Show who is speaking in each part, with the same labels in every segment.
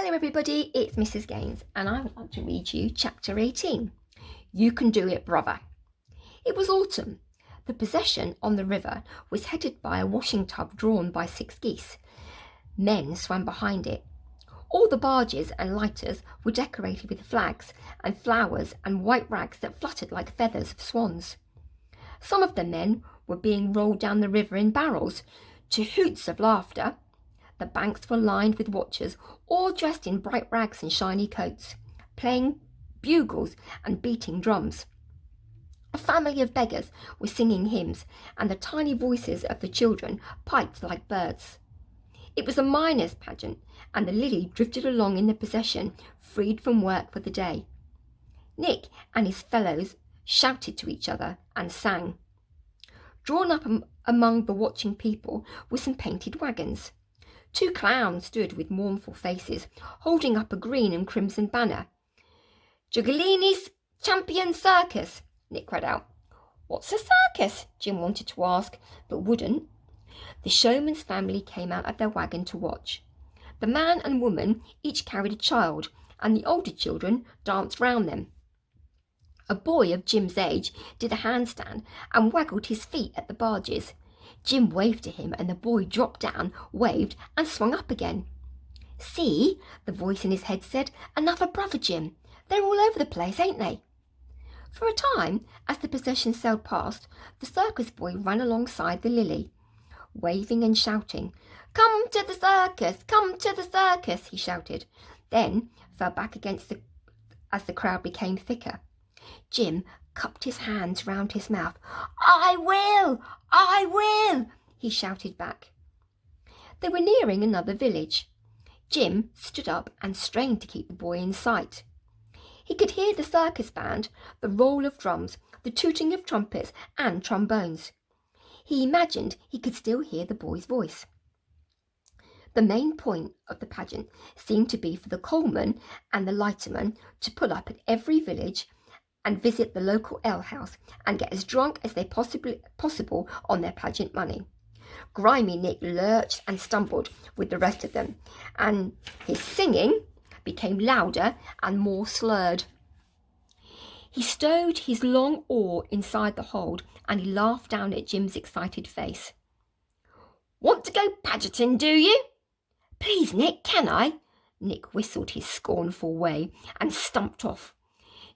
Speaker 1: Hello everybody, it's Mrs. Gaines and I would like to read you chapter 18. You Can Do It, Brother. It was autumn. The procession on the river was headed by a washing tub drawn by 6 geese. Men swam behind it. All the barges and lighters were decorated with flags and flowers and white rags that fluttered like feathers of swans. Some of the men were being rolled down the river in barrels, to hoots of laughter. The banks were lined with watchers, all dressed in bright rags and shiny coats, playing bugles and beating drums. A family of beggars were singing hymns, and the tiny voices of the children piped like birds. It was a miners' pageant, and the Lily drifted along in the procession, freed from work for the day. Nick and his fellows shouted to each other and sang. Drawn up among the watching people were some painted wagons. 2 clowns stood with mournful faces, holding up a green and crimson banner. "Juggalinis Champion Circus," Nick cried out. "What's a circus?" Jim wanted to ask, but wouldn't. The showman's family came out of their wagon to watch. The man and woman each carried a child, and the older children danced round them. A boy of Jim's age did a handstand and waggled his feet at the barges. Jim waved to him and the boy dropped down, waved and swung up again. "See," the voice in his head said, "another brother, Jim. They're all over the place, ain't they?" For a time, as the procession sailed past, the circus boy ran alongside the Lily, waving and shouting. "Come to the circus! Come to the circus!" he shouted, then fell back as the crowd became thicker. Jim cupped his hands round his mouth. "I will! I will!" he shouted back. They were nearing another village. Jim stood up and strained to keep the boy in sight. He could hear the circus band, the roll of drums, the tooting of trumpets and trombones. He imagined he could still hear the boy's voice. The main point of the pageant seemed to be for the coalmen and the lightermen to pull up at every village and visit the local alehouse and get as drunk as they possible on their pageant money. Grimy Nick lurched and stumbled with the rest of them, and his singing became louder and more slurred. He stowed his long oar inside the hold and he laughed down at Jim's excited face. "Want to go pageanting, do you?" "Please, Nick, can I?" Nick whistled his scornful way and stumped off.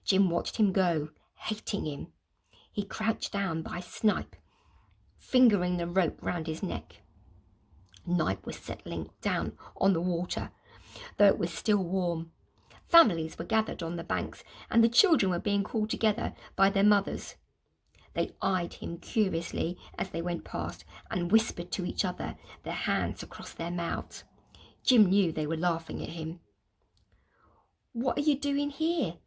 Speaker 1: Jim watched him go, hating him. He crouched down by Snipe, fingering the rope round his neck. Night was settling down on the water, though it was still warm. Families were gathered on the banks, and the children were being called together by their mothers. They eyed him curiously as they went past and whispered to each other, their hands across their mouths. Jim knew they were laughing at him. "What are you doing here?"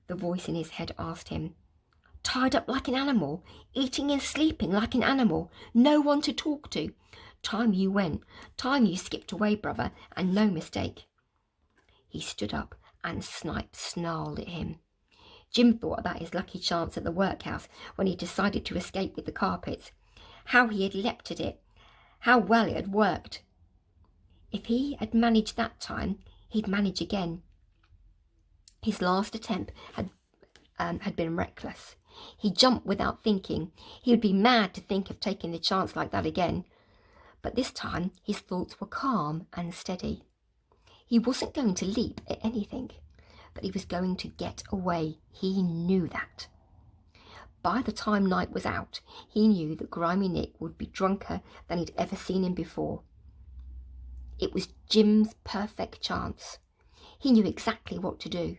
Speaker 1: the voice in his head asked him. "Tied up like an animal, eating and sleeping like an animal, no one to talk to. Time you went, time you skipped away, brother, and no mistake." He stood up and Snipe snarled at him. Jim thought about his lucky chance at the workhouse when he decided to escape with the carpets. How he had leapt at it, how well it had worked. If he had managed that time, he'd manage again. His last attempt had been reckless. He jumped without thinking. He would be mad to think of taking the chance like that again. But this time his thoughts were calm and steady. He wasn't going to leap at anything, but he was going to get away. He knew that. By the time night was out, he knew that Grimy Nick would be drunker than he'd ever seen him before. It was Jim's perfect chance. He knew exactly what to do.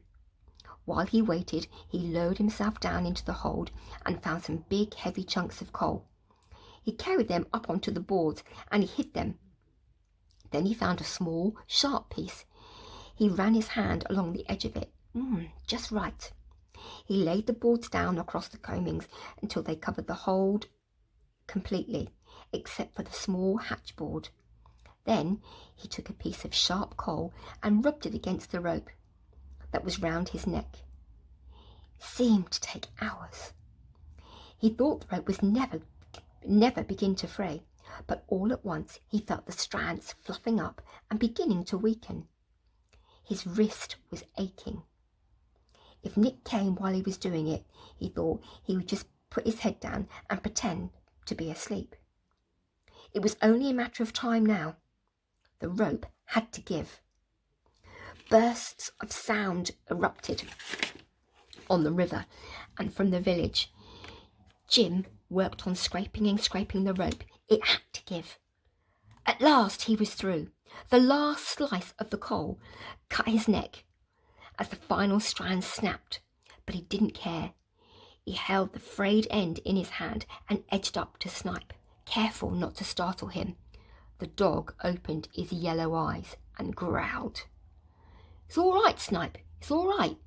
Speaker 1: While he waited, he lowered himself down into the hold and found some big, heavy chunks of coal. He carried them up onto the boards and he hid them. Then he found a small, sharp piece. He ran his hand along the edge of it. Just right. He laid the boards down across the combings until they covered the hold completely, except for the small hatchboard. Then he took a piece of sharp coal and rubbed it against the rope that was round his neck. It seemed to take hours. He thought the rope was never begin to fray, but all at once he felt the strands fluffing up and beginning to weaken. His wrist was aching. If Nick came while he was doing it, he thought he would just put his head down and pretend to be asleep. It was only a matter of time now. The rope had to give. Bursts of sound erupted on the river and from the village. Jim worked on scraping the rope. It had to give. At last he was through. The last slice of the coal cut his neck as the final strand snapped, but he didn't care. He held the frayed end in his hand and edged up to Snipe, careful not to startle him. The dog opened his yellow eyes and growled. "It's all right, Snipe, it's all right."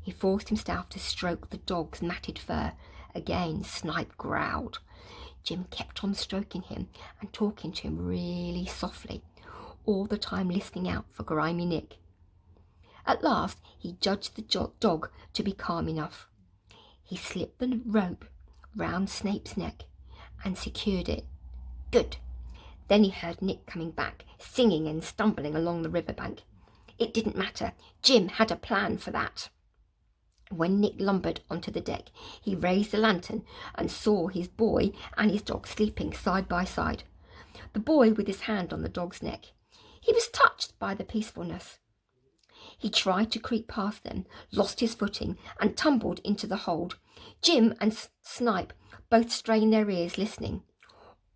Speaker 1: He forced himself to stroke the dog's matted fur. Again, Snipe growled. Jim kept on stroking him and talking to him really softly, all the time listening out for grimy Nick. At last, he judged the dog to be calm enough. He slipped the rope round Snape's neck and secured it. Good. Then he heard Nick coming back, singing and stumbling along the riverbank. It didn't matter. Jim had a plan for that. When Nick lumbered onto the deck, he raised the lantern and saw his boy and his dog sleeping side by side. The boy with his hand on the dog's neck. He was touched by the peacefulness. He tried to creep past them, lost his footing, and tumbled into the hold. Jim and Snipe both strained their ears listening.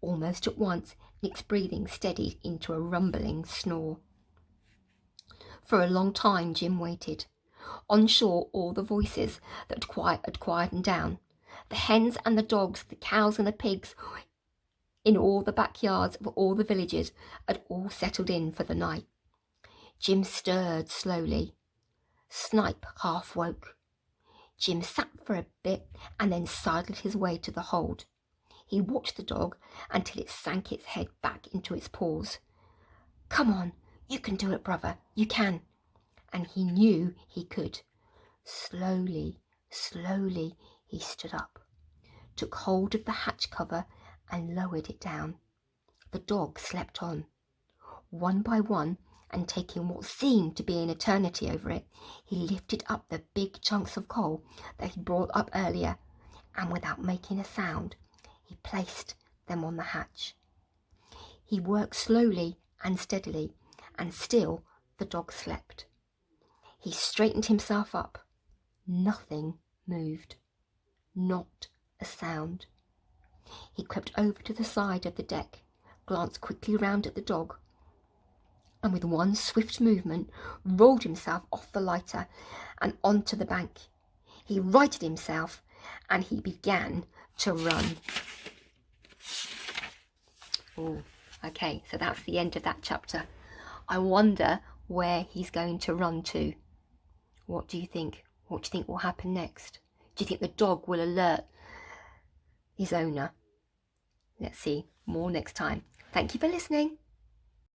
Speaker 1: Almost at once, Nick's breathing steadied into a rumbling snore. For a long time, Jim waited. On shore, all the voices that had quietened down. The hens and the dogs, the cows and the pigs, in all the backyards of all the villages, had all settled in for the night. Jim stirred slowly. Snipe half woke. Jim sat for a bit and then sidled his way to the hold. He watched the dog until it sank its head back into its paws. "Come on, you can do it, brother, you can." And he knew he could. Slowly, slowly, he stood up, took hold of the hatch cover and lowered it down. The dog slept on. One by one, and taking what seemed to be an eternity over it, he lifted up the big chunks of coal that he brought up earlier, and without making a sound, he placed them on the hatch. He worked slowly and steadily, and still the dog slept. He straightened himself up. Nothing moved. Not a sound. He crept over to the side of the deck, glanced quickly round at the dog, and with one swift movement rolled himself off the lighter and onto the bank. He righted himself and he began to run. Oh, okay, so that's the end of that chapter. I wonder where he's going to run to. What do you think? What do you think will happen next? Do you think the dog will alert his owner? Let's see more next time. Thank you for listening.